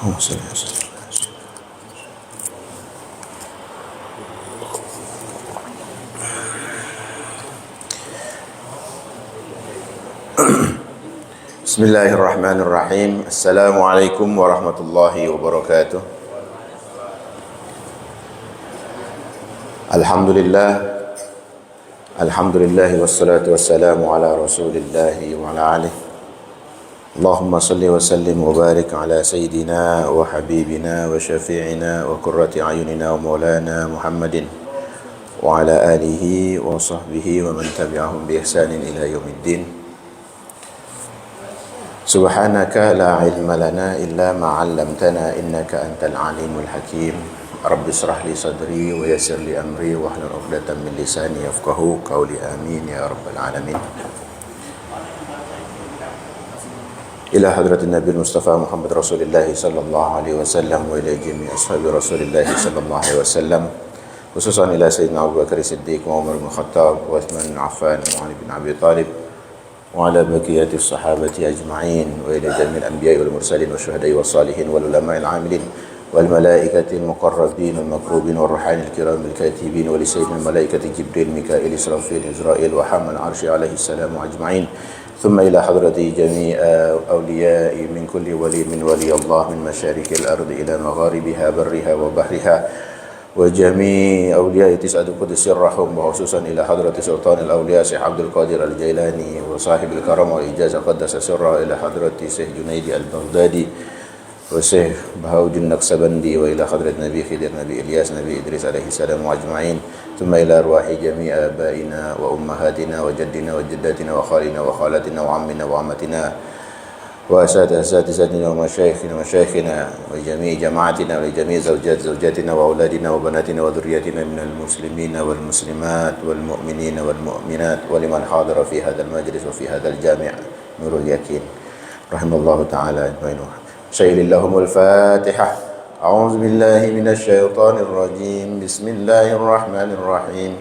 Bismillahirrahmanirrahim. Assalamualaikum warahmatullahi wabarakatuh. Alhamdulillah wassalatu wassalamu ala rasulillahi wa ala alihi. Allahumma salli wa sallim wa barik ala sayyidina wa habibina wa syafi'ina wa qurrati ayunina wa maulana Muhammadin wa ala alihi wa sahbihi wa man tabi'ahum bi ihsanin ila yaumiddin. Subhanaka la ilma lana illa ma 'allamtana innaka antal alimul hakim. Rabbi israh li sadri wa yassir li amri wa hlul 'uqdatam min lisani yafqahu qawli. Amin ya rabbal alamin. Ila hadratin Nabi Mustafa Muhammad Rasulullah sallallahu alaihi wasallam wa ila jami' ashabi Rasulullah sallallahu alaihi wasallam, khususan ila Sayyidina Abu Bakar Siddiq wa Umar bin Khattab wa Uthman bin Affan wa Ali bin Abi Talib wa ala baqiyati sahabati ajma'in wa ila jami' al-anbiya'i wal mursalin wa syuhada'i was salihin wal ulama'il 'amilin wal malaikati al-muqarrabin wal makrubin wal ruhanil kiram bil katibin wa li sayyidil malaikati Jibril Mikail Israfil Israil wa hamal 'arsy alaihi salam ajma'in. ثم إلى حضرة جميع أولياء من كل ولي من ولي الله من مشارق الأرض إلى مغاربها برها وبحرها وجميع أولياء تسعة قدس سرهم، وخصوصا إلى حضرة سلطان الأولياء شيخ عبد القادر الجيلاني وصاحب الكرم والإجازة قدس سره، إلى حضرة شيخ جنيد البغدادي وشيخ بهاء النقشبندي وإلى حضرة نبي خضر نبي إلياس نبي إدريس عليه السلام أجمعين. ثم إلى أرواح جميع آبائنا وأمهاتنا وجدنا وجداتنا وخالنا وخالاتنا وعمنا وعمتنا وأساتذتنا ومشايخنا وجميع جماعتنا وجميع زوجاتنا وأولادنا وبناتنا وذرياتنا من المسلمين والمسلمات والمؤمنين والمؤمنات ولمن حاضر في هذا المجلس وفي هذا الجامع نور اليقين رحمه الله تعالى أجمعين. شيل لهم الفاتحة. أعوذ بالله من الشيطان الرجيم. بسم الله الرحمن الرحيم.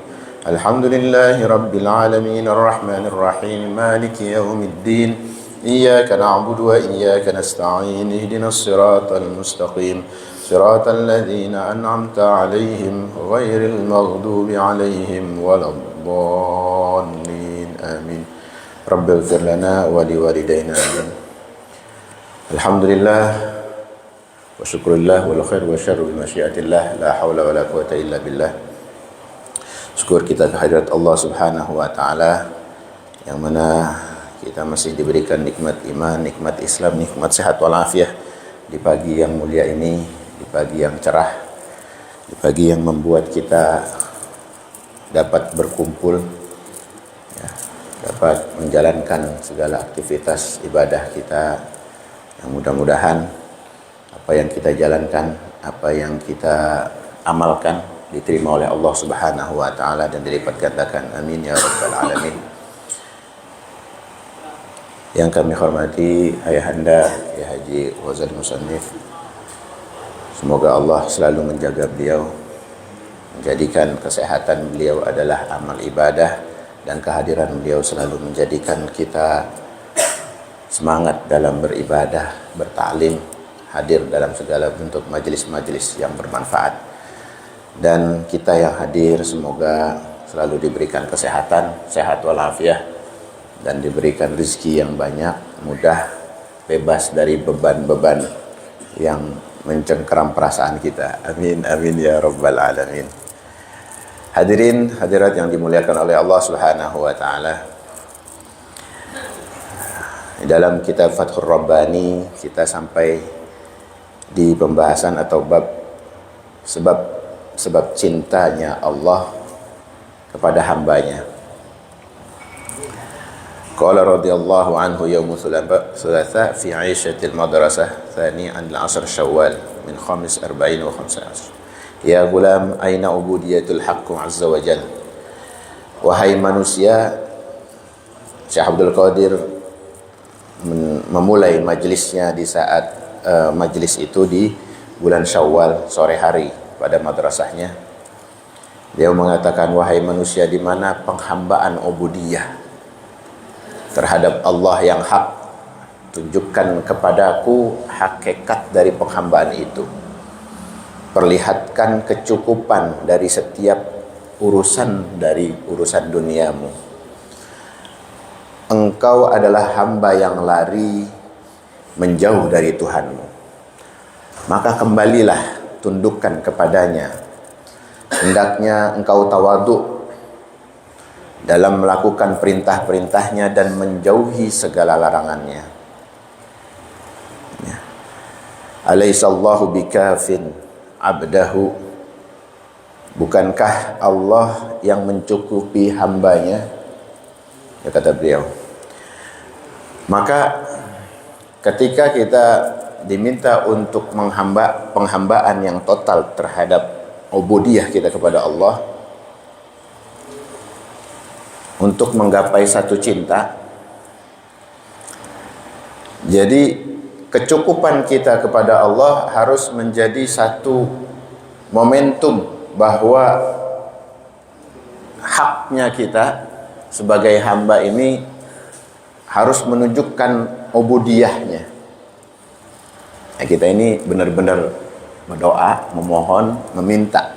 الحمد لله رب العالمين الرحمن الرحيم مالك يوم الدين. إياك نعبد وإياك نستعين. اهدنا الصراط المستقيم صراط الذين أنعمت عليهم غير المغضوب عليهم ولا الضالين آمين. رب اغفر لنا ولوالدينا آمين. Alhamdulillah wa syukurillah wal khair wa syarru bi masyiatillah la haula wa la quwata illa billah. Syukur kita kehadirat Allah Subhanahu wa taala yang mana kita masih diberikan nikmat iman, nikmat Islam, nikmat sehat walafiat di pagi yang mulia ini, di pagi yang cerah, di pagi yang membuat kita dapat berkumpul ya, dapat menjalankan segala aktivitas ibadah kita. Yang mudah-mudahan apa yang kita jalankan, apa yang kita amalkan diterima oleh Allah Subhanahu wa taala dan dilipat gandakan. Amin ya rabbal alamin. Yang kami hormati Ayahanda Kiai Haji Ghazali Musannif, semoga Allah selalu menjaga beliau, menjadikan kesehatan beliau adalah amal ibadah, dan kehadiran beliau selalu menjadikan kita semangat dalam beribadah, bertaklim, hadir dalam segala bentuk majelis-majelis yang bermanfaat. Dan kita yang hadir semoga selalu diberikan kesehatan, sehat walafiat, dan diberikan rezeki yang banyak, mudah, bebas dari beban-beban yang mencengkeram perasaan kita. Amin, amin ya rabbal alamin. Hadirin hadirat yang dimuliakan oleh Allah Subhanahu wa taala. Dalam kitab Fathur Rabbani kita sampai di pembahasan atau bab sebab cintanya Allah kepada hambanya. Qala radhiyallahu anhu yaum thulatha fi 'aishatil madrasah thani an al-'ashr Syawal min khamis 40 wa 15. Ya gulam, aina ubudiyatul haqq azza wa jalla. Wahai manusia, Syekh Abdul Qadir memulai majelisnya di saat majelis itu di bulan Syawal sore hari pada madrasahnya. Dia mengatakan, wahai manusia, di mana penghambaan ubudiyah terhadap Allah yang hak, tunjukkan kepadaku hakikat dari penghambaan itu. Perlihatkan kecukupan dari setiap dari urusan duniamu. Engkau adalah hamba yang lari menjauh dari Tuhanmu. Maka kembalilah, tundukkan kepadanya. Hendaknya engkau tawadhu dalam melakukan perintah-perintahnya dan menjauhi segala larangannya. Ya. Alaihissallahu bikafin abdahu. Bukankah Allah yang mencukupi hambanya? Ya, kata beliau. Maka ketika kita diminta untuk penghambaan yang total terhadap ubudiyah kita kepada Allah, untuk menggapai satu cinta, jadi kecukupan kita kepada Allah harus menjadi satu momentum bahwa haknya kita sebagai hamba ini harus menunjukkan ubudiyahnya. Nah, kita ini benar-benar berdoa, memohon, meminta.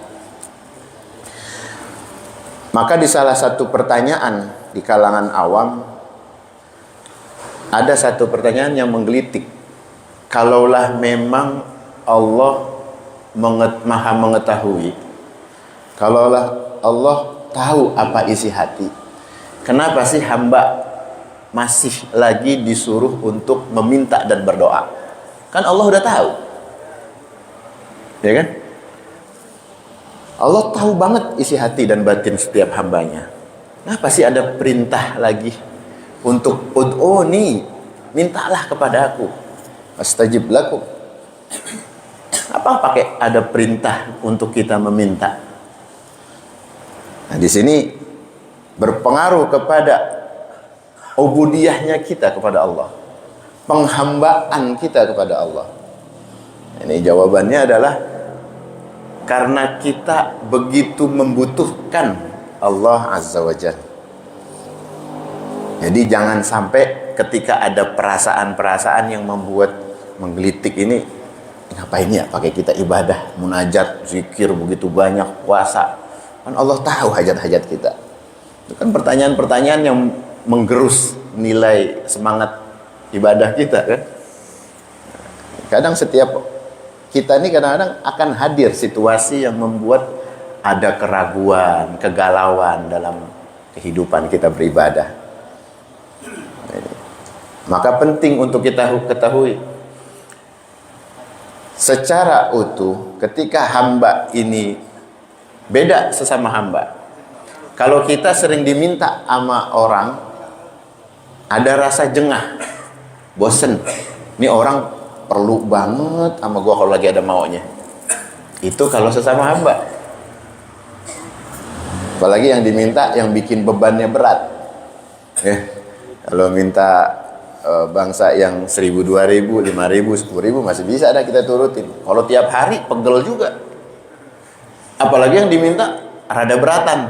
Maka di salah satu pertanyaan di kalangan awam, ada satu pertanyaan yang menggelitik. Kalaulah memang Allah maha mengetahui, kalaulah Allah tahu apa isi hati, kenapa sih hamba masih lagi disuruh untuk meminta dan berdoa? Kan Allah udah tahu, ya kan? Allah tahu banget isi hati dan batin setiap hambanya. Kenapa sih ada perintah lagi untuk ud'uni, mintalah kepada aku, astajib lakum? Apa pakai ada perintah untuk kita meminta? Nah, di sini berpengaruh kepada ubudiyahnya kita kepada Allah, penghambaan kita kepada Allah. Ini jawabannya adalah karena kita begitu membutuhkan Allah Azza wa Jalla. Jadi jangan sampai ketika ada perasaan-perasaan yang membuat menggelitik ini, ngapain ya pakai kita ibadah, munajat, zikir begitu banyak, puasa. Kan Allah tahu hajat-hajat kita. Itu kan pertanyaan-pertanyaan yang menggerus nilai semangat ibadah kita kan. Kadang setiap kita ini kadang-kadang akan hadir situasi yang membuat ada keraguan, kegalauan dalam kehidupan kita beribadah. Maka penting untuk kita ketahui secara utuh ketika hamba ini beda sesama hamba. Kalau kita sering diminta sama orang, ada rasa jengah, bosen. Ini orang perlu banget sama gua kalau lagi ada maunya. Itu kalau sesama hamba. Apalagi yang diminta yang bikin bebannya berat. Ya. Kalau minta bangsa yang 1.000, 2.000, 5.000, 10.000 masih bisa ada kita turutin. Kalau tiap hari pegel juga. Apalagi yang diminta rada beratan.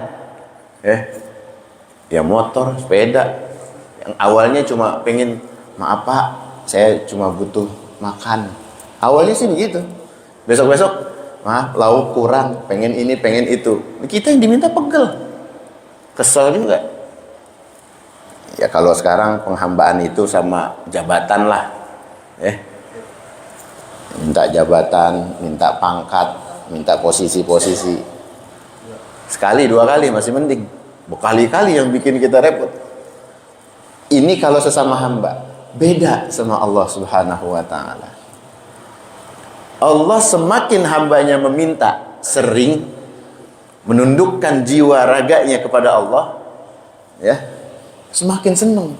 Ya motor, sepeda. Yang awalnya cuma pengen, maaf Pak, saya cuma butuh makan. Awalnya sih begitu. Besok-besok, maaf, lauk kurang, pengen ini, pengen itu. Kita yang diminta pegel. Kesel juga. Ya kalau sekarang penghambaan itu sama jabatan lah. Minta jabatan, minta pangkat, minta posisi-posisi. Sekali, dua kali masih mending. Berkali-kali yang bikin kita repot. Ini kalau sesama hamba. Beda sama Allah Subhanahu wa ta'ala. Allah semakin hambanya meminta, sering menundukkan jiwa raganya kepada Allah, ya, semakin senang.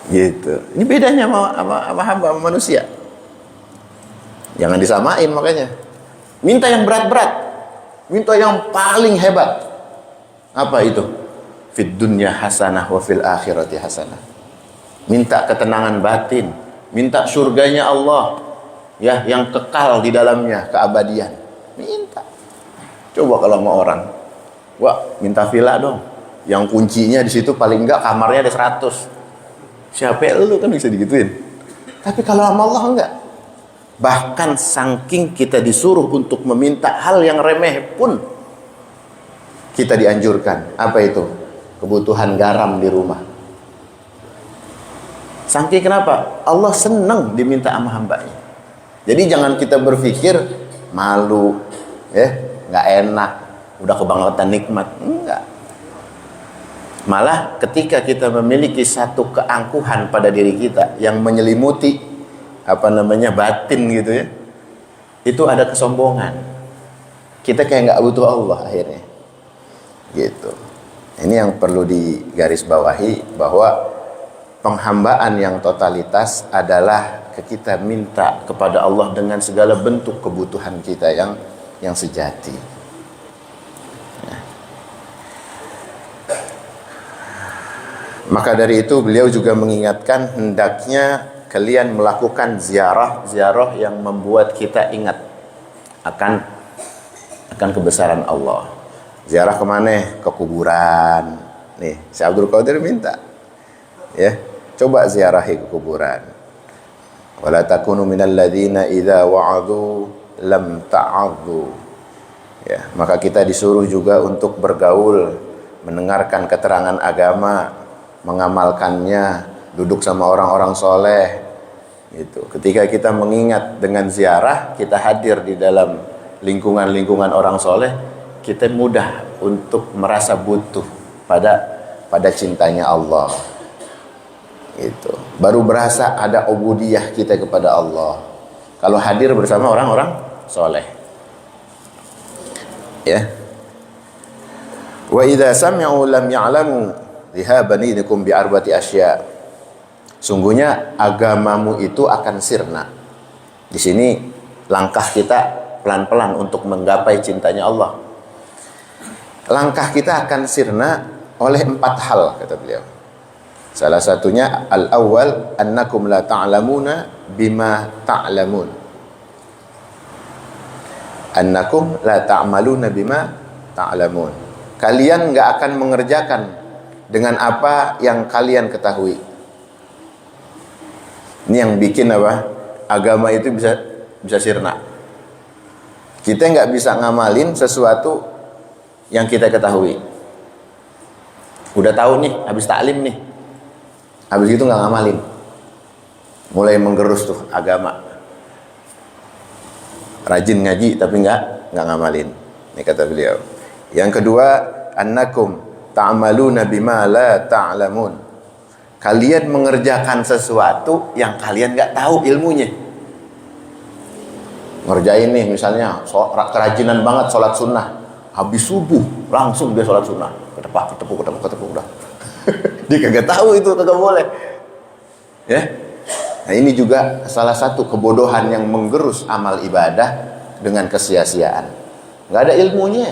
Gitu. Ini bedanya sama hamba, sama manusia. Jangan disamain makanya. Minta yang berat-berat, minta yang paling hebat. Apa itu? Fid dunya hasanah wa fil akhirati hasanah. Minta ketenangan batin, minta surganya Allah, ya, yang kekal di dalamnya, keabadian. Minta. Coba kalau mau orang, wah, minta villa dong, yang kuncinya di situ paling enggak kamarnya ada 100. Siapa lu kan bisa digituin. Tapi kalau sama Allah enggak. Bahkan saking kita disuruh untuk meminta hal yang remeh pun kita dianjurkan. Apa itu? Kebutuhan garam di rumah. Saking kenapa? Allah senang diminta sama hambanya. Jadi jangan kita berpikir malu, ya, nggak enak, udah kebangetan nikmat. Enggak. Malah ketika kita memiliki satu keangkuhan pada diri kita yang menyelimuti batin gitu ya, itu ada kesombongan. Kita kayak nggak butuh Allah akhirnya, gitu. Ini yang perlu digarisbawahi, bahwa penghambaan yang totalitas adalah kita minta kepada Allah dengan segala bentuk kebutuhan kita yang sejati. Maka dari itu beliau juga mengingatkan hendaknya kalian melakukan ziarah yang membuat kita ingat akan kebesaran Allah. Ziarah kemana? Ke kuburan. Nih, Syekh Abdul Qadir minta, ya, coba ziarahi ke kuburan. Wala takunu minal ladzina idza wa'adu lam ta'addu. Ya, maka kita disuruh juga untuk bergaul, mendengarkan keterangan agama, mengamalkannya, duduk sama orang-orang soleh, gitu. Ketika kita mengingat dengan ziarah, kita hadir di dalam lingkungan orang soleh, kita mudah untuk merasa butuh pada cintanya Allah, gitu. Baru berasa ada ubudiyah kita kepada Allah kalau hadir bersama orang-orang soleh, ya. Wa idza sami'u lam ya'lamu dhihabani dikum bi arba'ati asya. Sungguhnya agamamu itu akan sirna. Di sini langkah kita pelan-pelan untuk menggapai cintanya Allah. Langkah kita akan sirna oleh 4 hal, kata beliau. Salah satunya al-awwal annakum la ta'lamuna bima ta'lamun. Annakum la ta'maluna bima ta'lamun. Kalian enggak akan mengerjakan dengan apa yang kalian ketahui. Ini yang bikin agama itu bisa sirna. Kita nggak bisa ngamalin sesuatu yang kita ketahui. Udah tahu nih, habis taklim nih, habis itu nggak ngamalin, mulai menggerus tuh agama. Rajin ngaji tapi nggak ngamalin. Ini kata beliau. Yang kedua, annakum ta'maluna bima la ta'lamun. Kalian mengerjakan sesuatu yang kalian nggak tahu ilmunya. Ngerjain nih misalnya kerajinan banget sholat sunnah, habis subuh langsung dia sholat sunnah, ketepuk udah. Dia kagak tahu itu, kagak boleh, ya. Nah, ini juga salah satu kebodohan yang menggerus amal ibadah dengan kesia-siaan. Nggak ada ilmunya.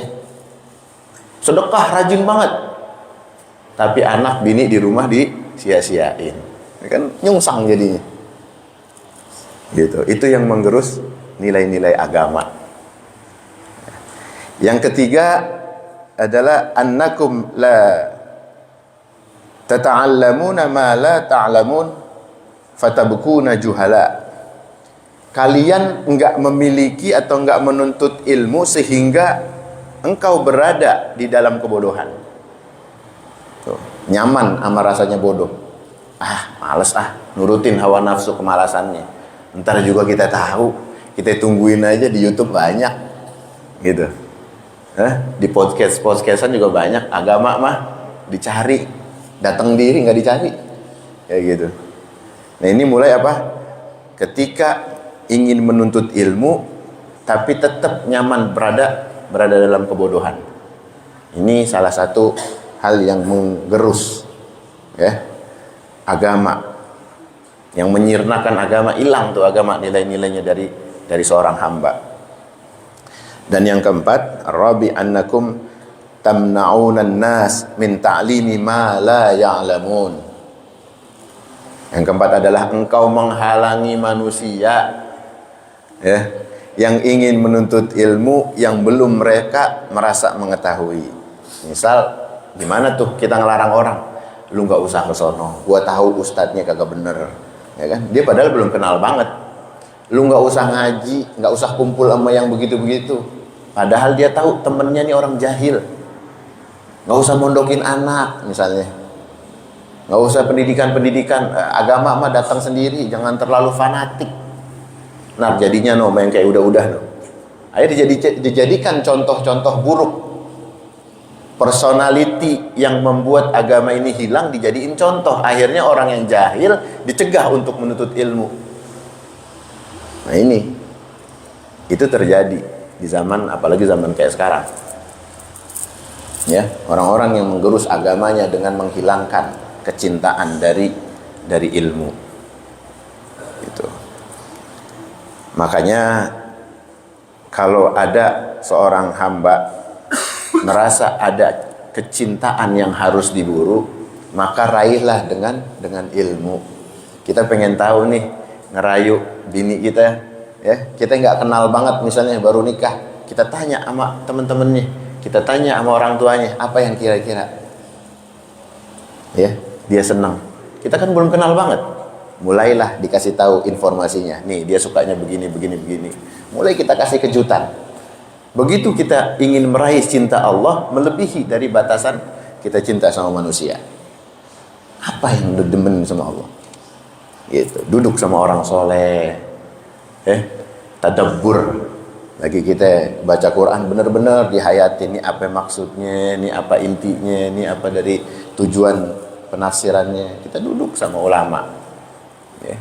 Sedekah rajin banget, tapi anak bini di rumah sia-siain, kan nyungsang jadinya, gitu. Itu yang menggerus nilai-nilai agama. Yang ketiga adalah annakum la tata'allamuna ma la ta'lamun fatabkuna juhala. Kalian enggak memiliki atau enggak menuntut ilmu sehingga engkau berada di dalam kebodohan. Tuh, nyaman sama rasanya bodoh. Males nurutin hawa nafsu kemalasannya. Ntar juga kita tahu, kita tungguin aja di YouTube banyak, gitu. Di podcastan juga banyak. Agama mah dicari, datang diri nggak dicari, kayak gitu. Nah, ini mulai ketika ingin menuntut ilmu tapi tetap nyaman berada dalam kebodohan. Ini salah satu hal yang menggerus, ya, agama, yang menyirnakan agama. Hilang tuh agama, nilai-nilainya dari seorang hamba. Dan yang keempat, rabi annakum tamna'una an-nas min ta'limi ma la ya'lamun. Yang keempat adalah engkau menghalangi manusia, ya, yang ingin menuntut ilmu yang belum mereka merasa mengetahui. Misal, gimana tuh kita ngelarang orang? lu nggak usah ke sono, gua tahu ustadznya kagak bener, ya kan? Dia padahal belum kenal banget. Lu nggak usah ngaji, nggak usah kumpul sama yang begitu-begitu, padahal dia tahu temennya nih orang jahil. Nggak usah mondokin anak misalnya, nggak usah pendidikan agama mah datang sendiri, jangan terlalu fanatik. Nah jadinya main kayak udah no. Akhirnya dijadikan contoh-contoh buruk. Personality yang membuat agama ini hilang dijadiin contoh. Akhirnya orang yang jahil dicegah untuk menuntut ilmu. Nah ini, itu terjadi di zaman, apalagi zaman kayak sekarang. Ya, orang-orang yang menggerus agamanya dengan menghilangkan kecintaan dari ilmu. Gitu. Makanya kalau ada seorang hamba merasa ada kecintaan yang harus diburu, maka raihlah dengan ilmu. Kita pengen tahu nih, ngerayu bini kita, ya kita nggak kenal banget, misalnya baru nikah, kita tanya sama temen-temennya, kita tanya sama orang tuanya, apa yang kira-kira ya dia senang. Kita kan belum kenal banget, mulailah dikasih tahu informasinya. Nih dia sukanya begini. Mulai kita kasih kejutan. Begitu kita ingin meraih cinta Allah melebihi dari batasan kita cinta sama manusia. Apa yang demen sama Allah? Gitu. Duduk sama orang soleh, tadabbur. Lagi kita baca Quran benar-benar dihayati. Ini apa maksudnya? Ini apa intinya? Ini apa dari tujuan penafsirannya? Kita duduk sama ulama. Ya.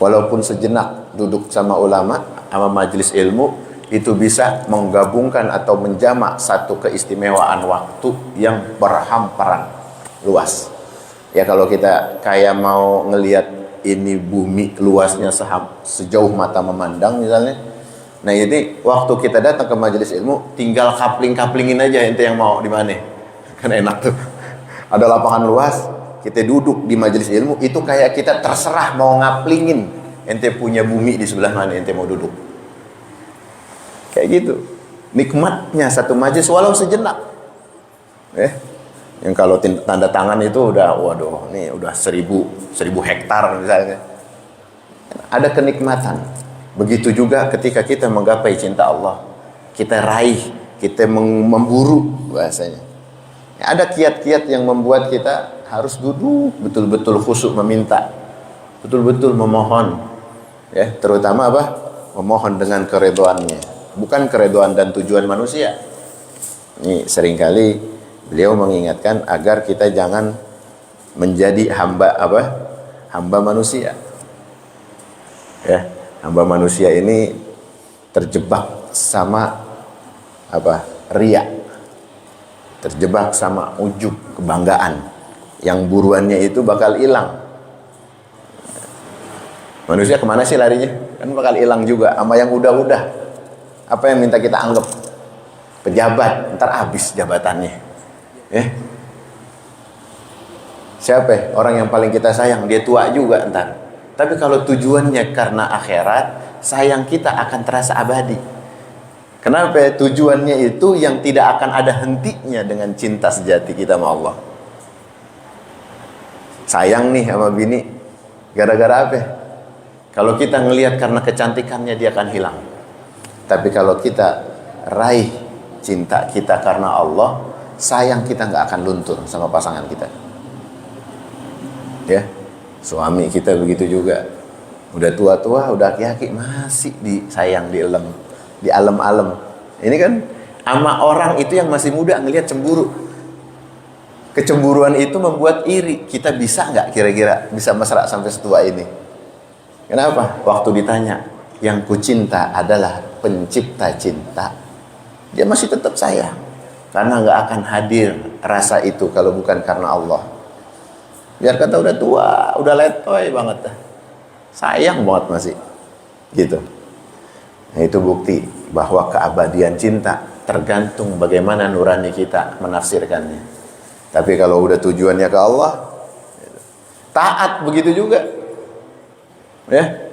Walaupun sejenak duduk sama ulama, sama majelis ilmu, itu bisa menggabungkan atau menjamak satu keistimewaan waktu yang berhamparan luas. Ya kalau kita kayak mau ngelihat ini bumi luasnya sejauh mata memandang misalnya, nah ini waktu kita datang ke majelis ilmu tinggal kapling-kaplingin aja ente yang mau di mana, kan enak tuh. Ada lapangan luas, kita duduk di majelis ilmu, itu kayak kita terserah mau ngaplingin. Ente punya bumi di sebelah mana ente mau duduk. Kayak gitu. Nikmatnya satu majelis walau sejenak. Yang kalau tanda tangan itu udah, waduh, ini udah 1000 hektar misalnya. Ada kenikmatan. Begitu juga ketika kita menggapai cinta Allah. Kita raih, kita memburu bahasanya. Ada kiat-kiat yang membuat kita harus duduk betul-betul khusyuk meminta, betul-betul memohon, ya terutama apa? Memohon dengan keridhoannya, bukan keridhoan dan tujuan manusia. Ini seringkali beliau mengingatkan agar kita jangan menjadi hamba manusia. Ya, hamba manusia ini terjebak sama riya, terjebak sama ujub, kebanggaan, yang buruannya itu bakal hilang. Manusia kemana sih larinya? Kan bakal hilang juga sama yang udah-udah. Apa yang minta kita anggap? Pejabat, ntar habis jabatannya. Siapa? Orang yang paling kita sayang, dia tua juga ntar. Tapi kalau tujuannya karena akhirat, sayang kita akan terasa abadi. Kenapa? Tujuannya itu yang tidak akan ada hentinya dengan cinta sejati kita sama Allah. Sayang nih sama bini, gara-gara apa? Kalau kita ngelihat karena kecantikannya, dia akan hilang. Tapi kalau kita raih cinta kita karena Allah, sayang kita nggak akan luntur sama pasangan kita. Ya, suami kita begitu juga. Udah tua-tua, udah aki-aki, masih disayang, di alam-alam. Ini kan sama orang itu yang masih muda ngelihat cemburu. Kecemburuan itu membuat iri. Kita bisa nggak kira-kira bisa mesra sampai setua ini? Kenapa? Waktu ditanya, yang kucinta adalah pencipta cinta, dia masih tetap sayang. Karena nggak akan hadir rasa itu kalau bukan karena Allah. Biar kata udah tua, udah letoy banget, sayang banget masih, gitu. Nah, itu bukti bahwa keabadian cinta tergantung bagaimana nurani kita menafsirkannya. Tapi kalau udah tujuannya ke Allah, taat begitu juga. Ya,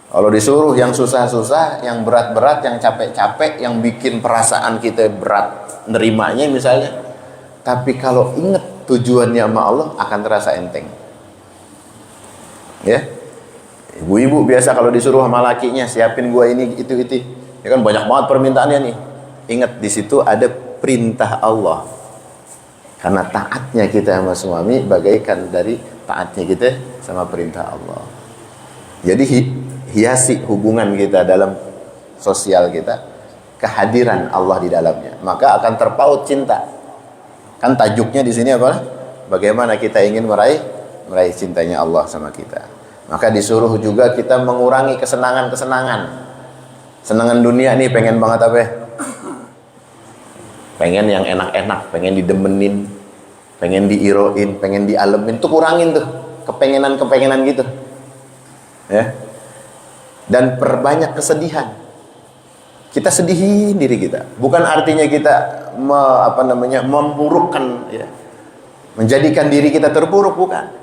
kalau disuruh yang susah-susah, yang berat-berat, yang capek-capek, yang bikin perasaan kita berat nerimanya misalnya. Tapi kalau ingat tujuannya sama Allah akan terasa enteng. Ya, ibu-ibu biasa kalau disuruh sama lakinya siapin gua ini itu, ya kan banyak banget permintaannya nih. Ingat di situ ada perintah Allah. Karena taatnya kita sama suami bagaikan dari taatnya kita sama perintah Allah. Jadi hiasi hubungan kita dalam sosial kita kehadiran Allah di dalamnya, maka akan terpaut cinta. Kan tajuknya di sini apa? Bagaimana kita ingin meraih cintanya Allah sama kita. Maka disuruh juga kita mengurangi kesenangan-kesenangan. Senangan dunia nih pengen banget apa? Pengen yang enak-enak, pengen didemenin, pengen diiroin, pengen dialemin, tuh kurangin tuh kepengenan gitu, ya. Dan perbanyak kesedihan. Kita sedihin diri kita. Bukan artinya kita memburukkan, ya, menjadikan diri kita terpuruk, bukan.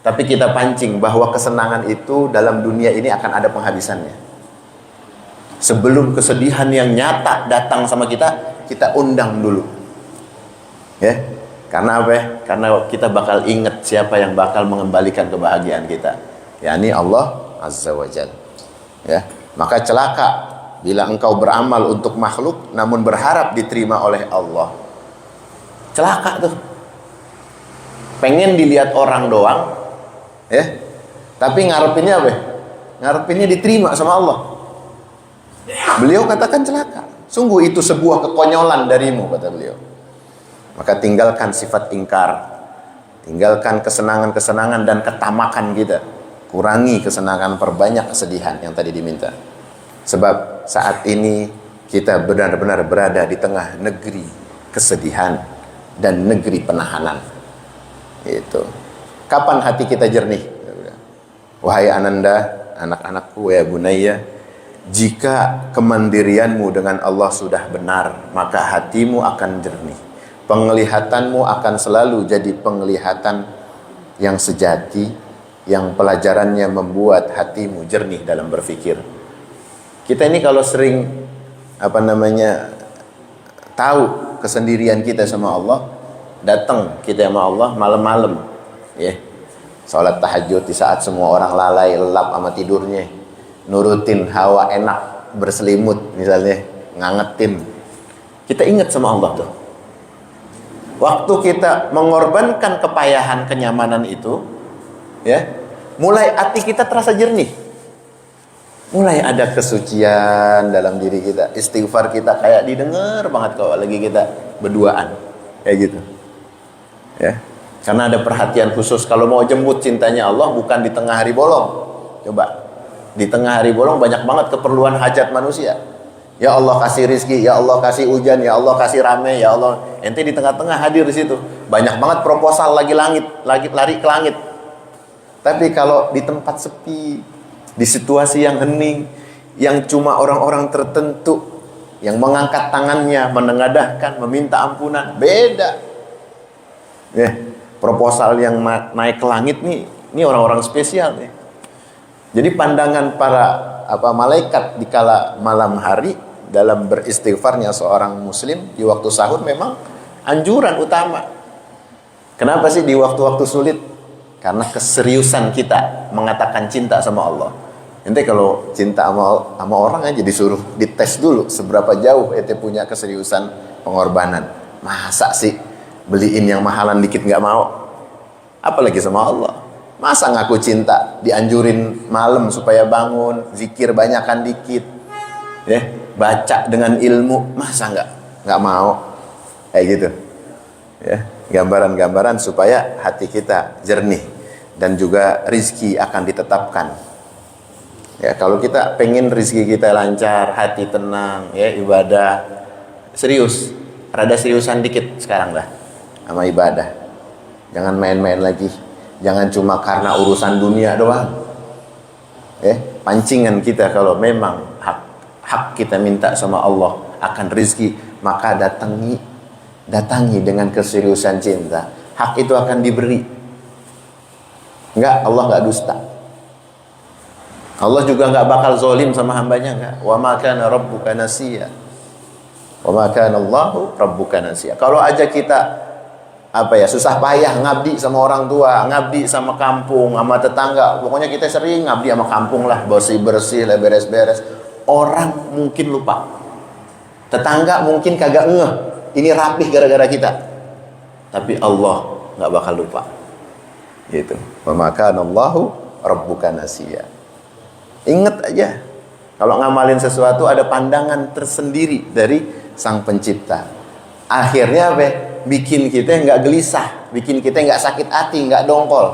Tapi kita pancing bahwa kesenangan itu dalam dunia ini akan ada penghabisannya. Sebelum kesedihan yang nyata datang sama kita undang dulu, ya. Karena apa? Karena kita bakal ingat siapa yang bakal mengembalikan kebahagiaan kita, yakni Allah Azza wa Jalla, ya. Maka celaka bila engkau beramal untuk makhluk namun berharap diterima oleh Allah. Celaka tuh. Pengen dilihat orang doang, ya, tapi ngarepinnya apa? Ngarepinnya diterima sama Allah. Beliau katakan celaka. Sungguh itu sebuah kekonyolan darimu, kata beliau. Maka tinggalkan sifat ingkar, tinggalkan kesenangan-kesenangan dan ketamakan kita. Kurangi kesenangan, perbanyak kesedihan yang tadi diminta. Sebab saat ini kita benar-benar berada di tengah negeri kesedihan dan negeri penahanan. Itu. Kapan hati kita jernih? Wahai ananda, anak-anakku, ya bunayya, jika kemandirianmu dengan Allah sudah benar, maka hatimu akan jernih. Penglihatanmu akan selalu jadi penglihatan yang sejati, yang pelajarannya membuat hatimu jernih dalam berpikir. Kita ini kalau sering tahu kesendirian kita sama Allah, datang kita sama Allah malam-malam, ya, sholat tahajud di saat semua orang lalai lelap sama tidurnya, nurutin hawa enak berselimut misalnya, ngangetin. Kita ingat sama Allah tuh. Waktu kita mengorbankan kepayahan, kenyamanan itu, ya, mulai hati kita terasa jernih. Mulai ada kesucian dalam diri kita. Istighfar kita kayak didengar banget kalau lagi kita berduaan, kayak gitu, ya. Karena ada perhatian khusus. Kalau mau jemput cintanya Allah bukan di tengah hari bolong. Coba, di tengah hari bolong banyak banget keperluan hajat manusia. Ya Allah kasih rizki, ya Allah kasih hujan, ya Allah kasih rame, ya Allah. Ente di tengah-tengah hadir di situ. Banyak banget proposal lagi lari ke langit. Tapi kalau di tempat sepi, di situasi yang hening, yang cuma orang-orang tertentu yang mengangkat tangannya, menengadahkan, meminta ampunan, beda. Ya, proposal yang naik ke langit nih, ini orang-orang spesial nih. Jadi pandangan para malaikat di kala malam hari dalam beristighfarnya seorang muslim di waktu sahur memang anjuran utama. Kenapa sih di waktu-waktu sulit? Karena keseriusan kita mengatakan cinta sama Allah. Ente kalau cinta sama orang aja disuruh dites dulu seberapa jauh ente punya keseriusan pengorbanan. Masa sih beliin yang mahalan dikit nggak mau? Apalagi sama Allah. Masa ngaku cinta dianjurin malam supaya bangun, zikir banyakan dikit, ya, baca dengan ilmu, masa nggak mau? Kayak gitu, ya. Gambaran-gambaran supaya hati kita jernih dan juga rizki akan ditetapkan. Ya, kalau kita pengen rizki kita lancar, hati tenang, ya, ibadah serius, rada seriusan dikit sekarang dah sama ibadah. Jangan main-main lagi. Jangan cuma karena urusan dunia doang. Pancingan kita kalau memang hak kita minta sama Allah akan rizki, maka datangi dengan keseriusan cinta. Hak itu akan diberi. Enggak, Allah enggak dusta. Allah juga enggak bakal zolim sama hambanya, enggak. Wa ma kana rabbuka nasiya. Wa ma kana Allahu rabbuka nasiya. Kalau aja kita apa ya, susah payah ngabdi sama orang tua, ngabdi sama kampung, sama tetangga. Pokoknya kita sering ngabdi sama kampung lah, bersih-bersih lah, beres-beres. Orang mungkin lupa, tetangga mungkin kagak ngeh ini rapih gara-gara kita, tapi Allah nggak bakal lupa. Gitu. Wa ma kana Allahu rabbuka nasiya. Ingat aja, kalau ngamalin sesuatu ada pandangan tersendiri dari Sang Pencipta. Akhirnya apa? Bikin kita nggak gelisah, bikin kita nggak sakit hati, nggak dongkol.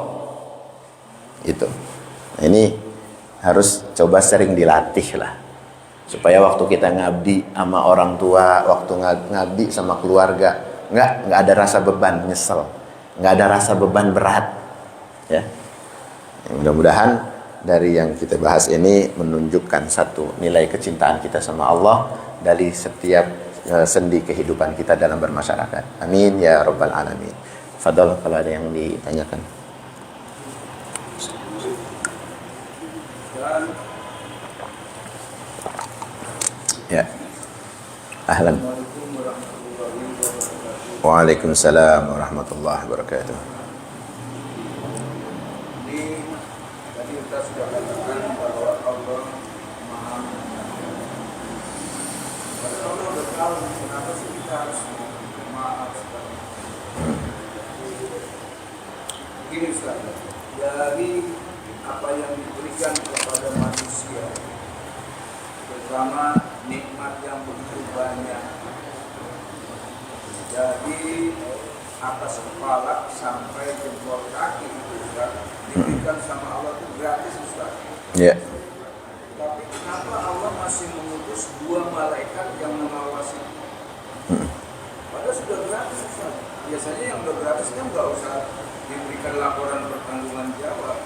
Itu. Nah, ini harus coba sering dilatih lah, supaya waktu kita ngabdi sama orang tua, waktu ngabdi sama keluarga, nggak ada rasa beban, nyesel, nggak ada rasa beban berat, ya. Mudah-mudahan dari yang kita bahas ini menunjukkan satu nilai kecintaan kita sama Allah dari setiap sendi kehidupan kita dalam bermasyarakat. Amin ya rabbal alamin. Fadal kalau ada yang ditanyakan. Ya. Ahlan. Waalaikumsalam warahmatullahi wabarakatuh. Ini tadi kita sudah katakan bahwa Allah Maha. Kalau Allah udah tahu, kenapa sih kita harus maaf sekali? Begini Ustaz, dari apa yang diberikan kepada manusia, terutama nikmat yang begitu banyak, jadi atas kepala sampai jempol kaki itu Ustaz, diberikan sama Allah itu gratis Ustaz. Ya. Tapi kenapa Allah masih mengutus 2 malaikat yang mengawasi? Padahal sudah gratis Ustaz. Biasanya yang udah gratis kan nggak usah diberikan laporan pertanggungan jawab,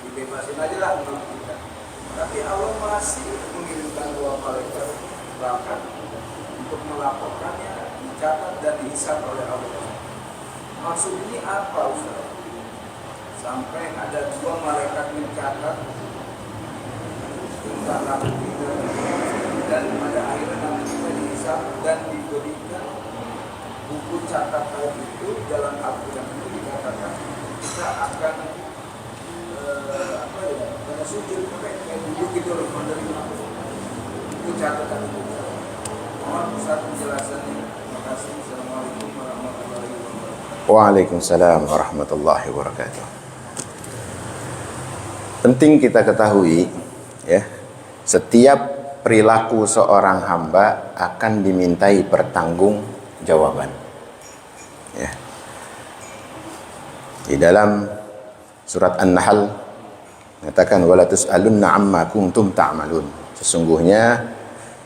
dibebasin aja lah menurut kita. Tapi Allah masih mengirimkan 2 malaikat bahkan untuk melaporkannya, dicatat dan dihisab oleh Allah. Maksud ini apa Ustaz? Sampai ada 2 malaikat mencatat tentang nama kita, dan pada akhirnya nama kita dihisab dan diberikan buku catatan itu. Dalam Al-Quran itu dikatakan kita akan pada sujud kayak duduk gitu loh, menerima buku catatan itu. Mohon Ustaz penjelasannya. Terima kasih. Assalamualaikum warahmatullahi wabarakatuh. Waalaikumsalam warahmatullahi wabarakatuh. Penting kita ketahui, ya, setiap perilaku seorang hamba akan dimintai pertanggungjawaban. Ya. Di dalam surat An-Nahl mengatakan wala tus'alunna amma kuntum ta'malun. Sesungguhnya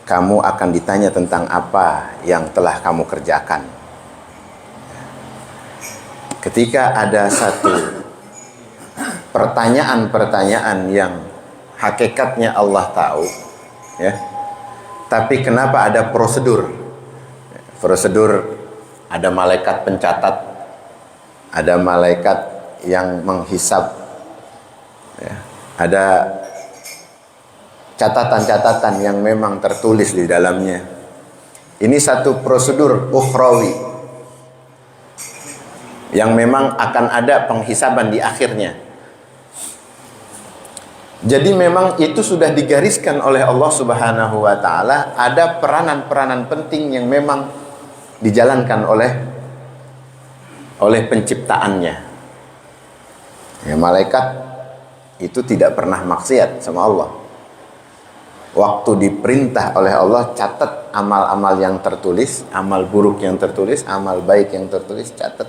kamu akan ditanya tentang apa yang telah kamu kerjakan. Ketika ada satu pertanyaan-pertanyaan yang hakikatnya Allah tahu, ya, tapi kenapa ada prosedur? Prosedur, ada malaikat pencatat, ada malaikat yang menghisab, ya, ada catatan-catatan yang memang tertulis di dalamnya. Ini satu prosedur ukhrawi yang memang akan ada penghisaban di akhirnya. Jadi memang itu sudah digariskan oleh Allah Subhanahu wa taala, ada peranan-peranan penting yang memang dijalankan oleh penciptaannya. Ya, malaikat itu tidak pernah maksiat sama Allah. Waktu diperintah oleh Allah, catat amal-amal yang tertulis, amal buruk yang tertulis, amal baik yang tertulis, catat.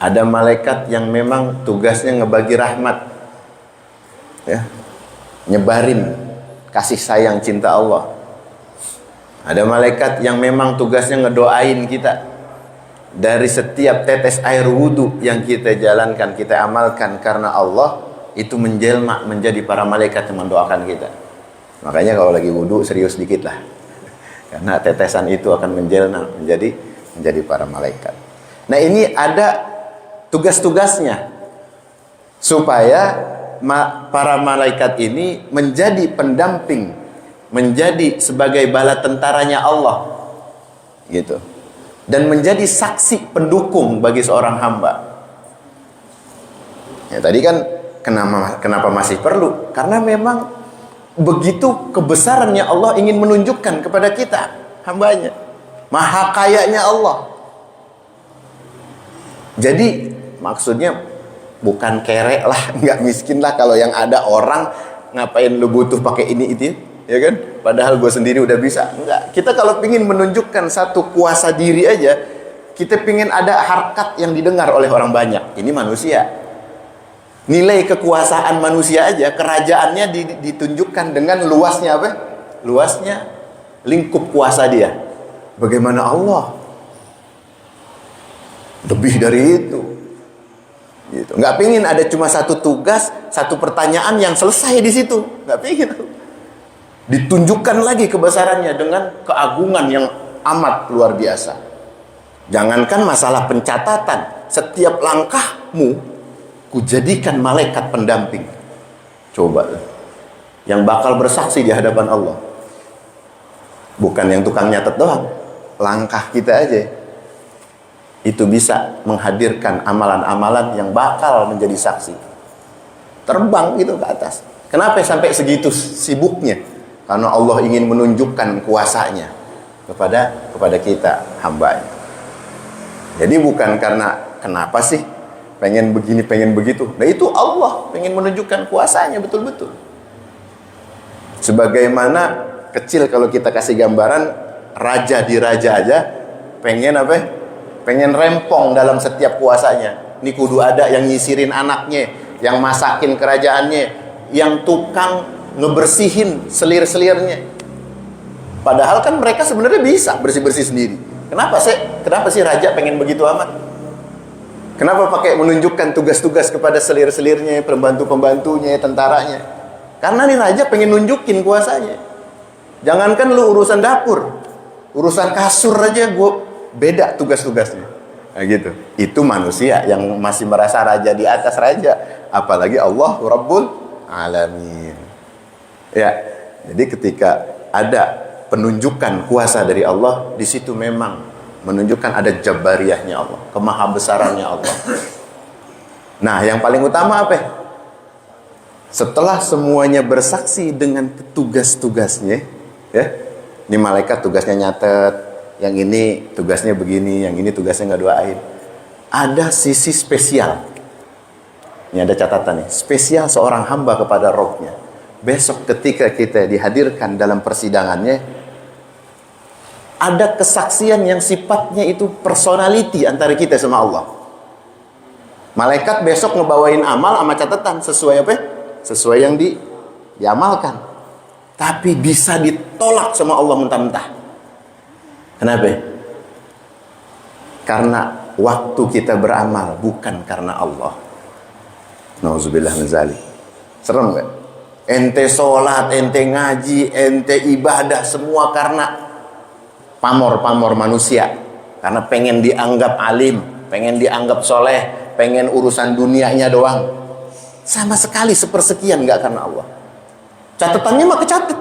Ada malaikat yang memang tugasnya ngebagi rahmat, ya, nyebarin kasih sayang cinta Allah. Ada malaikat yang memang tugasnya ngedoain kita. Dari setiap tetes air wudhu yang kita jalankan, kita amalkan karena Allah, itu menjelma menjadi para malaikat yang mendoakan kita. Makanya kalau lagi wudhu serius dikit lah, karena tetesan itu akan menjelma menjadi para malaikat. Nah, ini ada tugas-tugasnya supaya para malaikat ini menjadi pendamping, menjadi sebagai bala tentaranya Allah, gitu. dan menjadi saksi pendukung bagi seorang hamba. Ya, tadi kan kenapa masih perlu? Karena memang begitu kebesarannya Allah ingin menunjukkan kepada kita hambanya. Maha kayanya Allah. Jadi maksudnya bukan kerek lah, nggak miskin lah kalau yang ada orang ngapain lu butuh pakai ini itu, ya kan? Padahal gue sendiri udah bisa. Enggak. Kita kalau pingin menunjukkan satu kuasa diri aja, kita pingin ada harkat yang didengar oleh orang banyak. Ini manusia. Nilai kekuasaan manusia aja, kerajaannya ditunjukkan dengan luasnya apa? Luasnya lingkup kuasa dia. Bagaimana Allah? Lebih dari itu. Gitu. Nggak pingin ada cuma satu tugas, satu pertanyaan yang selesai di situ. Nggak pingin. Ditunjukkan lagi kebesarannya dengan keagungan yang amat luar biasa. Jangankan masalah pencatatan, setiap langkahmu kujadikan malaikat pendamping. Coba, yang bakal bersaksi di hadapan Allah. Bukan yang tukang nyatet doang. Langkah kita aja itu bisa menghadirkan amalan-amalan yang bakal menjadi saksi. Terbang gitu ke atas. Kenapa sampai segitu sibuknya? Karena Allah ingin menunjukkan kuasanya kepada kita hambanya. Jadi bukan karena kenapa sih pengen begini, pengen begitu. Nah itu Allah pengen menunjukkan kuasanya betul-betul. Sebagaimana kecil kalau kita kasih gambaran raja di raja aja pengen apa? Pengen rempong dalam setiap kuasanya. Ini kudu ada yang nyisirin anaknya, yang masakin kerajaannya, yang tukang ngebersihin selir-selirnya. Padahal kan mereka sebenarnya bisa bersih-bersih sendiri. Kenapa sih raja pengen begitu amat? Kenapa pakai menunjukkan tugas-tugas kepada selir-selirnya, pembantu-pembantunya, tentaranya? Karena nih raja pengen nunjukin kuasanya. Jangankan lu urusan dapur, urusan kasur aja beda tugas-tugasnya. Nah gitu. Itu manusia yang masih merasa raja di atas raja, apalagi Allah Rabbul Alamin. Ya. Jadi ketika ada penunjukan kuasa dari Allah, di situ memang menunjukkan ada jabariyahnya Allah, kemahabesarannya Allah. Nah, yang paling utama apa? Setelah semuanya bersaksi dengan tugas-tugasnya, ya. Ini malaikat tugasnya nyatet, yang ini tugasnya begini, yang ini tugasnya nggak doain. Ada sisi spesial. Ini ada catatan nih. Spesial seorang hamba kepada Rabbnya. Besok ketika kita dihadirkan dalam persidangannya, ada kesaksian yang sifatnya itu personality antara kita sama Allah. Malaikat besok ngebawain amal sama catatan sesuai apa? Sesuai yang diamalkan. Tapi bisa ditolak sama Allah mentah-mentah. Kenapa? Karena waktu kita beramal bukan karena Allah. Nauzubillah min zalik. Serem gak? Ente sholat, ente ngaji, ente ibadah, semua karena pamor-pamor manusia. Karena pengen dianggap alim, pengen dianggap soleh, pengen urusan dunianya doang. Sama sekali sepersekian gak karena Allah. Catatannya mah kecatat.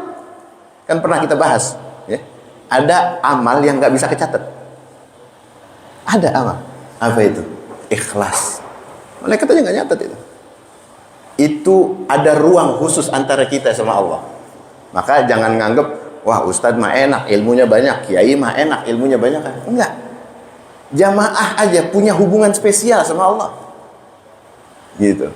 Kan pernah kita bahas, ya. Ada amal yang gak bisa kecatat. Ada amal. Apa itu? Ikhlas. Malaikat aja gak nyatet itu. Itu ada ruang khusus antara kita sama Allah. Maka jangan nganggep, wah ustadz mah enak, ilmunya banyak. Kiai mah enak, ilmunya banyak. Enggak. Jamaah aja punya hubungan spesial sama Allah. Gitu.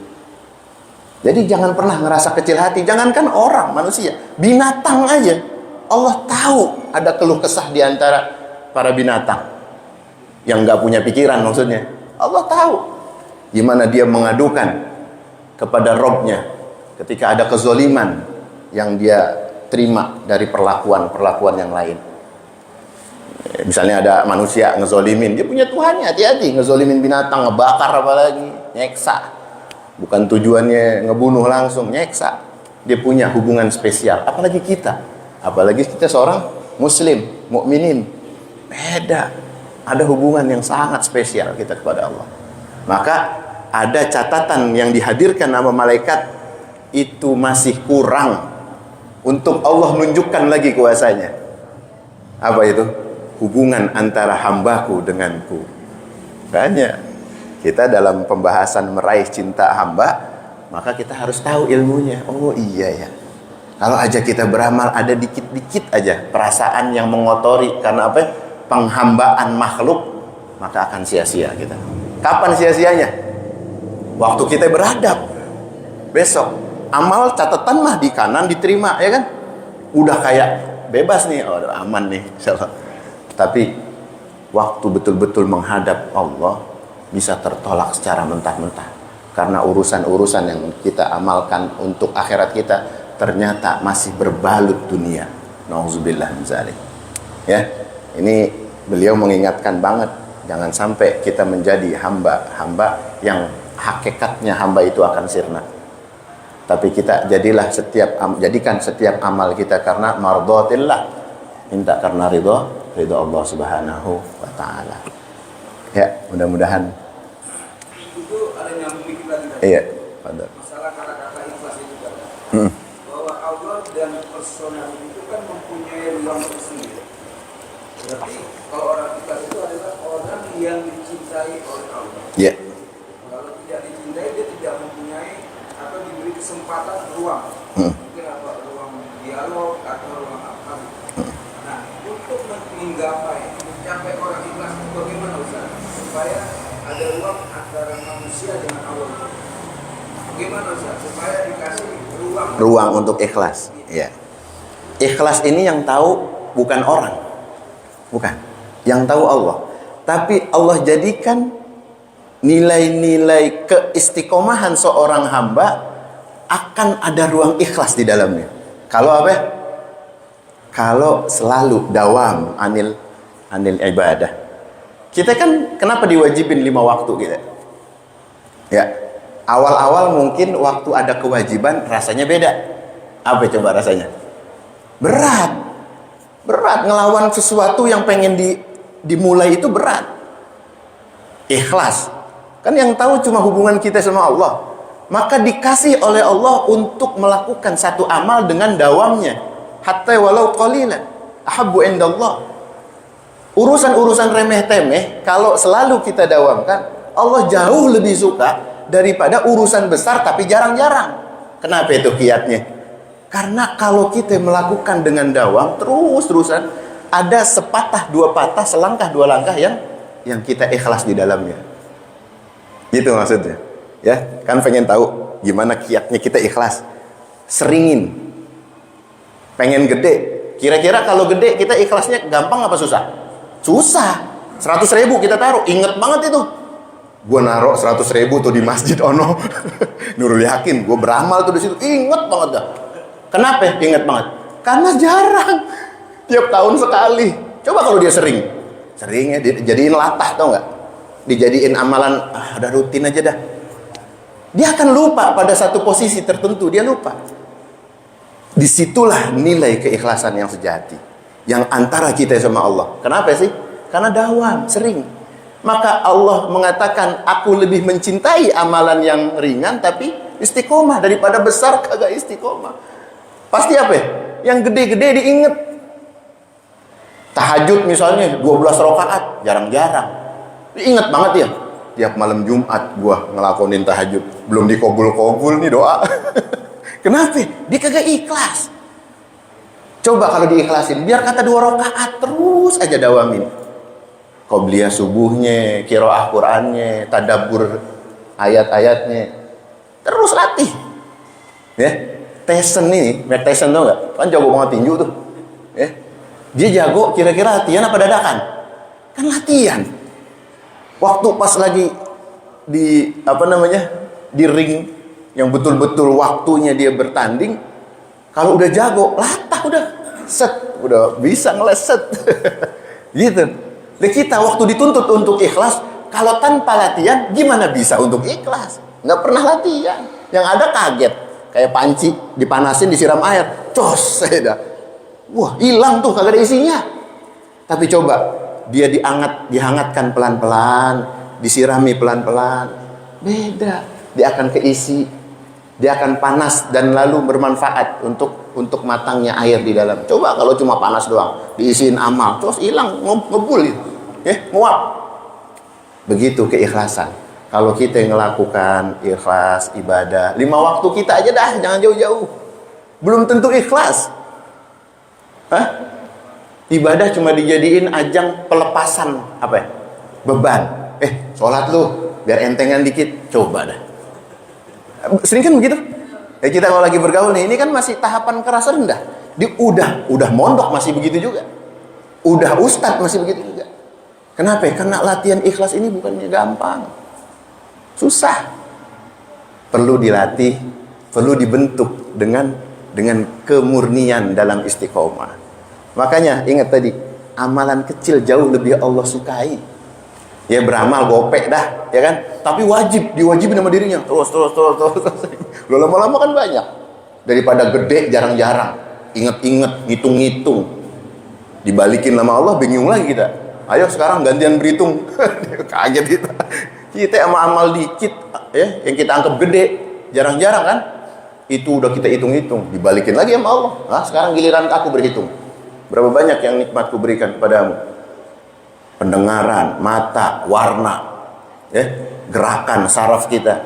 Jadi jangan pernah ngerasa kecil hati. Jangankan orang, manusia. Binatang aja. Allah tahu ada keluh kesah di antara para binatang. Yang gak punya pikiran maksudnya. Allah tahu. Gimana dia mengadukan kepada Robnya ketika ada kezoliman yang dia terima dari perlakuan yang lain. Misalnya ada manusia ngezolimin, dia punya Tuhannya, hati-hati ngezolimin binatang, ngebakar apalagi, nyeksa. Bukan tujuannya ngebunuh langsung, nyeksa. Dia punya hubungan spesial, apalagi kita. Apalagi kita seorang muslim, mukminin. Beda. Ada hubungan yang sangat spesial kita kepada Allah. Maka ada catatan yang dihadirkan nama malaikat itu masih kurang untuk Allah menunjukkan lagi kuasanya. Apa itu? hubungan antara hambaku denganku. Makanya kita dalam pembahasan meraih cinta hamba, maka kita harus tahu ilmunya. Oh iya ya, kalau aja kita beramal ada dikit-dikit aja perasaan yang mengotori karena apa? Penghambaan makhluk, maka akan sia-sia kita. Kapan sia-sianya? Waktu kita beradab. Besok amal catatan mah di kanan diterima, ya kan? Udah kayak bebas nih, oh aman nih insyaallah. Tapi waktu betul-betul menghadap Allah bisa tertolak secara mentah-mentah karena urusan-urusan yang kita amalkan untuk akhirat kita ternyata masih berbalut dunia. Nauzubillah min dzalik. Ya, ini beliau mengingatkan banget, jangan sampai kita menjadi hamba yang hakikatnya hamba itu akan sirna. Tapi kita jadikan setiap amal kita karena mardhatillah, minta karena ridha Allah Subhanahu wa taala. Ya, mudah-mudahan itu ada yang memikir lagi tadi. iya, pada Masalah kata-kata ikhlas itu kan. Bahwa Allah dan personal itu kan mempunyai ruang tersendiri. Berarti kalau orang ikhlas itu adalah orang yang dicintai oleh Allah. ya, Kalau tidak dicintai, dia tidak mempunyai atau diberi kesempatan ruang. Mungkin apa ruang dialog atau ruang apa. Nah, untuk mencapai orang ikhlas itu bagaimana Ustaz? Supaya ada ruang antara manusia dengan Allah. Bagaimana Ustaz? Supaya dikasih ruang untuk ikhlas. Ya. Ikhlas ini yang tahu bukan orang. Bukan. Yang tahu Allah. Tapi Allah jadikan nilai-nilai keistiqomahan seorang hamba akan ada ruang ikhlas di dalamnya. Kalau apa? Kalau selalu dawam anil ibadah. Kita kan kenapa diwajibin 5 waktu kita? Ya, awal-awal mungkin waktu ada kewajiban rasanya beda. Apa coba rasanya? Berat ngelawan sesuatu yang pengen dimulai itu berat. Ikhlas. Kan yang tahu cuma hubungan kita sama Allah. Maka dikasih oleh Allah untuk melakukan satu amal dengan dawamnya. Hatta walau qalilan ahabbu indallah. Urusan-urusan remeh-temeh kalau selalu kita dawamkan, Allah jauh lebih suka daripada urusan besar tapi jarang-jarang. Kenapa itu kiatnya? Karena kalau kita melakukan dengan dawam terus-terusan, ada sepatah dua patah, selangkah dua langkah yang kita ikhlas di dalamnya. Gitu maksudnya. Ya, kan pengen tahu gimana kiatnya kita ikhlas. Seringin. Pengen gede. Kira-kira kalau gede kita ikhlasnya gampang apa susah? Susah. 100.000 kita taruh. Ingat banget itu. Gue naruh 100.000 tuh di masjid ono. Nurul Yakin. Gue beramal tuh di situ. Ingat banget dah. Kenapa ingat banget? Karena jarang. Tiap tahun sekali. Coba kalau dia sering. Seringnya dijadiin latah, tau nggak? Dijadiin amalan, udah rutin aja dah. Dia akan lupa pada satu posisi tertentu. Dia lupa. Disitulah nilai keikhlasan yang sejati. Yang antara kita sama Allah. Kenapa sih? Karena dawam, sering. Maka Allah mengatakan, aku lebih mencintai amalan yang ringan tapi istiqomah daripada besar kagak istiqomah. Pasti apa ya? Yang gede-gede diinget. Tahajud misalnya 12 rakaat, jarang-jarang. Diinget banget ya. Tiap malam Jumat gua ngelakonin tahajud, belum dikobul-kobul nih doa. Kenapa? Dia kagak ikhlas. Coba kalau diikhlasin, biar kata 2 rakaat terus aja dawamin. Qobliyah subuhnya, qiraah Qur'annya, tadabbur ayat-ayatnya. Terus latih. Ya. Tyson nih, Mike Tyson tau nggak? Kan jago banget tinju tuh. Ya. Dia jago kira-kira latihan apa dadakan? Kan latihan. Waktu pas lagi di ring yang betul-betul waktunya dia bertanding, kalau udah jago, latah udah bisa ngeleset. Gitu. Dan kita waktu dituntut untuk ikhlas, kalau tanpa latihan gimana bisa untuk ikhlas? Nggak pernah latihan. Yang ada kaget, kayak panci dipanasin disiram air, cos dah. Wah, hilang tuh kagak ada isinya. Tapi coba dia dihangatkan pelan-pelan, disirami pelan-pelan, beda. Dia akan keisi. Dia akan panas dan lalu bermanfaat untuk matangnya air di dalam. Coba kalau cuma panas doang, diisiin amal, terus hilang, ngebul itu. Nguap. Begitu keikhlasan. Kalau kita yang melakukan ikhlas, ibadah, 5 waktu kita aja dah, jangan jauh-jauh. Belum tentu ikhlas. Ibadah cuma dijadiin ajang pelepasan beban. Sholat lu biar entengan dikit, coba dah. Sering kan begitu? Kita kalau lagi bergaul nih, ini kan masih tahapan keras rendah. Udah mondok masih begitu juga. Udah ustadz masih begitu juga. Kenapa? Karena latihan ikhlas ini bukannya gampang. Susah. Perlu dilatih, perlu dibentuk dengan kemurnian dalam istiqomah. Makanya ingat tadi, amalan kecil jauh lebih Allah sukai. Ya beramal gopek dah, ya kan? Tapi diwajibin sama dirinya. Terus. Lama-lama kan banyak. Daripada gede jarang-jarang. Ingat-ingat, ngitung-ngitung. Dibalikin sama Allah, bingung lagi kita. Ayo sekarang gantian berhitung. Kaget kita. Kita sama amal dikit, ya, yang kita anggap gede, jarang-jarang kan? Itu udah kita hitung-hitung. Dibalikin lagi sama Allah. Sekarang giliran aku berhitung. Berapa banyak yang nikmatku berikan kepadamu? Pendengaran, mata, warna, gerakan saraf kita,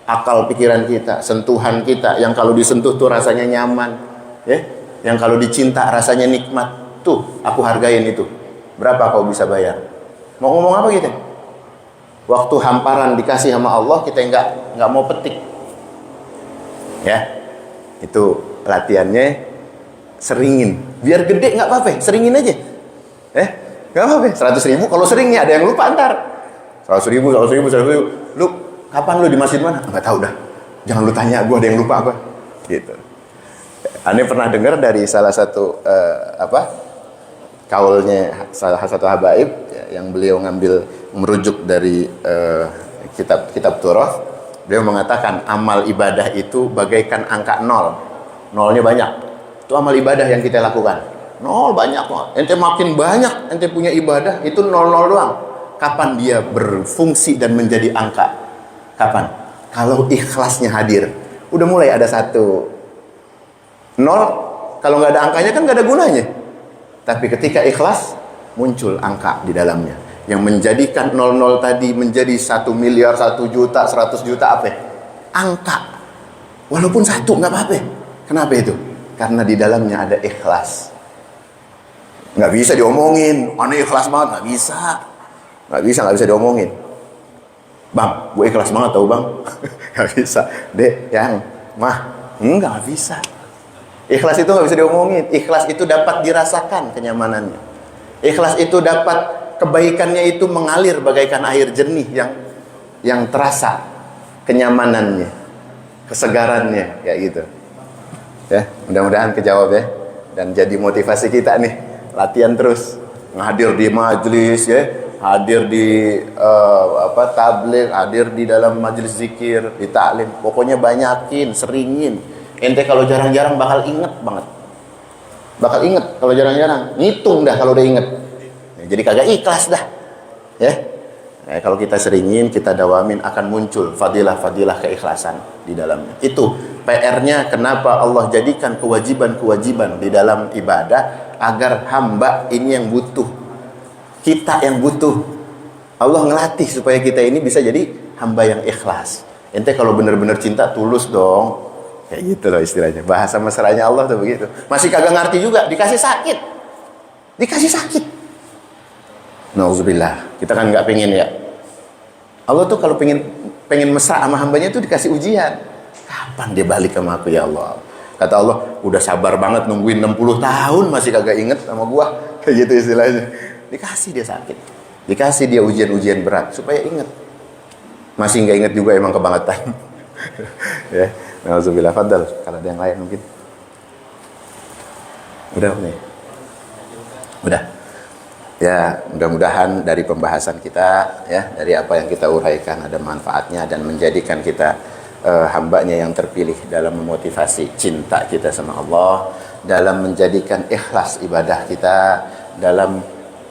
akal pikiran kita, sentuhan kita, yang kalau disentuh tuh rasanya nyaman, yang kalau dicinta rasanya nikmat. Tuh, aku hargain itu. Berapa kau bisa bayar? Mau ngomong apa kita? Waktu hamparan dikasih sama Allah, kita nggak mau petik. Ya, itu latihannya seringin. Biar gede nggak apa-apa, seringin aja. Gak apa-apa, 100.000 kalau seringnya ada yang lupa ntar 100.000. Lu kapan lu di masjid mana? Nggak tahu dah, jangan lu tanya gue, ada yang lupa apa gitu. Ane pernah dengar dari salah satu kaulnya salah satu habaib, ya, yang beliau merujuk dari kitab Turath. Beliau mengatakan amal ibadah itu bagaikan angka 0. Nolnya banyak. Itu amal ibadah yang kita lakukan. 0 banyak kok. Ente makin banyak ente punya ibadah, itu 0 doang. Kapan dia berfungsi dan menjadi angka? Kapan? Kalau ikhlasnya hadir. Udah mulai ada 1 0, kalau nggak ada angkanya kan nggak ada gunanya. Tapi ketika ikhlas, muncul angka di dalamnya yang menjadikan 00 tadi menjadi 1 miliar, 1 juta, 100 juta angka. Walaupun 1 nggak apa-apa. Kenapa itu? Karena di dalamnya ada ikhlas. Nggak bisa diomongin, aneh ikhlas banget, nggak bisa diomongin. Bang, gue ikhlas banget tau bang. Nggak bisa. Dek, yang mah, nggak bisa. Ikhlas itu nggak bisa diomongin. Ikhlas itu dapat dirasakan kenyamanannya. Ikhlas itu dapat kebaikannya itu mengalir bagaikan air jernih yang terasa kenyamanannya, kesegarannya, kayak gitu. Ya, mudah-mudahan kejawab ya, dan jadi motivasi kita nih. Latihan terus, hadir di majelis, ya, hadir di tabligh, hadir di dalam majelis zikir, di taklim. Pokoknya banyakin, seringin. Ente kalau jarang-jarang bakal inget banget. Bakal inget kalau jarang-jarang. Ngitung dah kalau udah inget. Jadi kagak ikhlas dah. Ya. Kalau kita seringin, kita dawamin, akan muncul fadilah-fadilah keikhlasan di dalamnya. Itu PR-nya kenapa Allah jadikan kewajiban-kewajiban di dalam ibadah, agar hamba ini yang butuh, kita yang butuh. Allah ngelatih supaya kita ini bisa jadi hamba yang ikhlas. Ente kalau benar-benar cinta tulus dong, kayak gitu loh istilahnya. Bahasa mesranya Allah tuh begitu. Masih kagak ngerti juga, dikasih sakit. Nauzubillah, kita kan nggak pengen ya. Allah tuh kalau pengen mesra sama hambanya tuh dikasih ujian. Kapan dia balik sama aku ya Allah? Kata Allah, udah sabar banget nungguin 60 tahun masih kagak inget sama gua. Kayak gitu istilahnya. Dikasih dia sakit. Dikasih dia ujian-ujian berat supaya inget. Masih nggak inget juga emang kebangetan. Ya, nauzubillah. Fadal, kalau ada yang lain mungkin. Udah nih. Udah. Ya, mudah-mudahan dari pembahasan kita, ya, dari apa yang kita uraikan ada manfaatnya dan menjadikan kita hambanya yang terpilih dalam memotivasi cinta kita sama Allah, dalam menjadikan ikhlas ibadah kita, dalam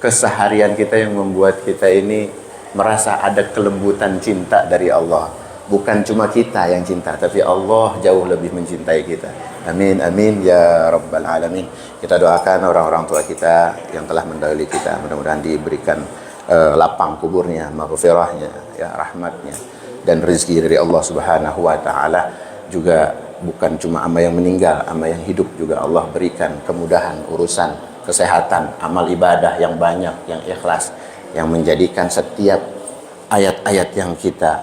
keseharian kita yang membuat kita ini merasa ada kelembutan cinta dari Allah. Bukan cuma kita yang cinta, tapi Allah jauh lebih mencintai kita. Amin, amin ya rabbal alamin. Kita doakan orang-orang tua kita yang telah mendahului kita, mudah-mudahan diberikan lapang kuburnya, maghfirahnya, ya rahmatnya, dan rezeki dari Allah Subhanahu wa taala. Juga bukan cuma ama yang meninggal, ama yang hidup juga Allah berikan kemudahan urusan kesehatan, amal ibadah yang banyak, yang ikhlas, yang menjadikan setiap ayat-ayat yang kita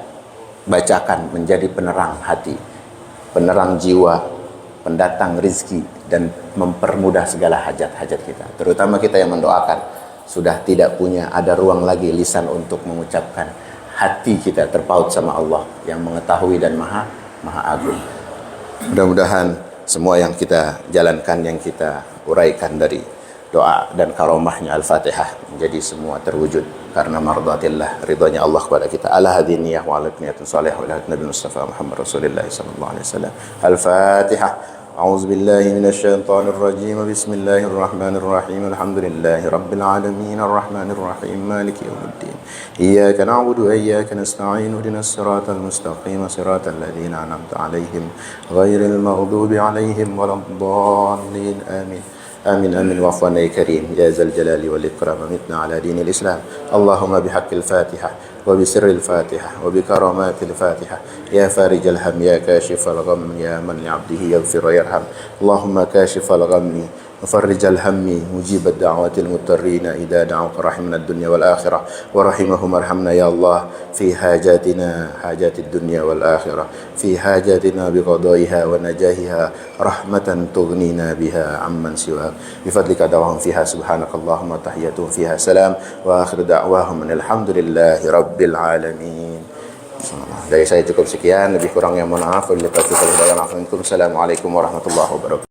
bacakan menjadi penerang hati, penerang jiwa, pendatang rizki, dan mempermudah segala hajat-hajat kita. Terutama kita yang mendoakan, sudah tidak punya ada ruang lagi lisan untuk mengucapkan, hati kita terpaut sama Allah yang mengetahui dan maha agung. Mudah-mudahan semua yang kita jalankan, yang kita uraikan dari doa dan karomahnya Al-Fatihah menjadi semua terwujud karena mardatillah, ridhonya Allah kepada kita. Ala hadiniyah wa ala niyatin salihah wa ala Nabi Mustafa Muhammad Rasulullah sallallahu alaihi wasallam. Al-Fatihah. A'udzu billahi minasy syaithanir rajim. Bismillahirrahmanirrahim. Alhamdulillahi rabbil alamin arrahmanir rahim maliki yaumiddin. Iyyaka na'budu wa iyyaka nasta'in. Ihdinas siratal mustaqim siratal ladzina an'amta 'alaihim ghairil maghdubi 'alaihim waladdallin. Amin. آمين آمين وعفوا يا كريم يا ذا الجلال والإكرام متنا على دين الإسلام اللهم بحق الفاتحة وبسر الفاتحة وبكرامات الفاتحة يا فارج الهم يا كاشف الغم يا من لعبده يغفر ويرحم اللهم كاشف الغم وفرج الهم مجيب الدعوات المضطرين إذا دعوك رحمنا الدنيا والآخرة ورحمهم ارحمنا يا الله في حاجاتنا حاجات الدنيا والآخرة في حاجاتنا بقضائها ونجاهها رحمة تغنينا بها عمن سواك بفضلك دعوهم فيها سبحانك اللهم تحياتهم فيها سلام وآخر دعواهم من الحمد لله رب العالمين. Dari saya cukup sekian, lebih kurangnya mohon maaf. Wabillahi taufiq wal hidayah. Assalamualaikum warahmatullahi wabarakatuh.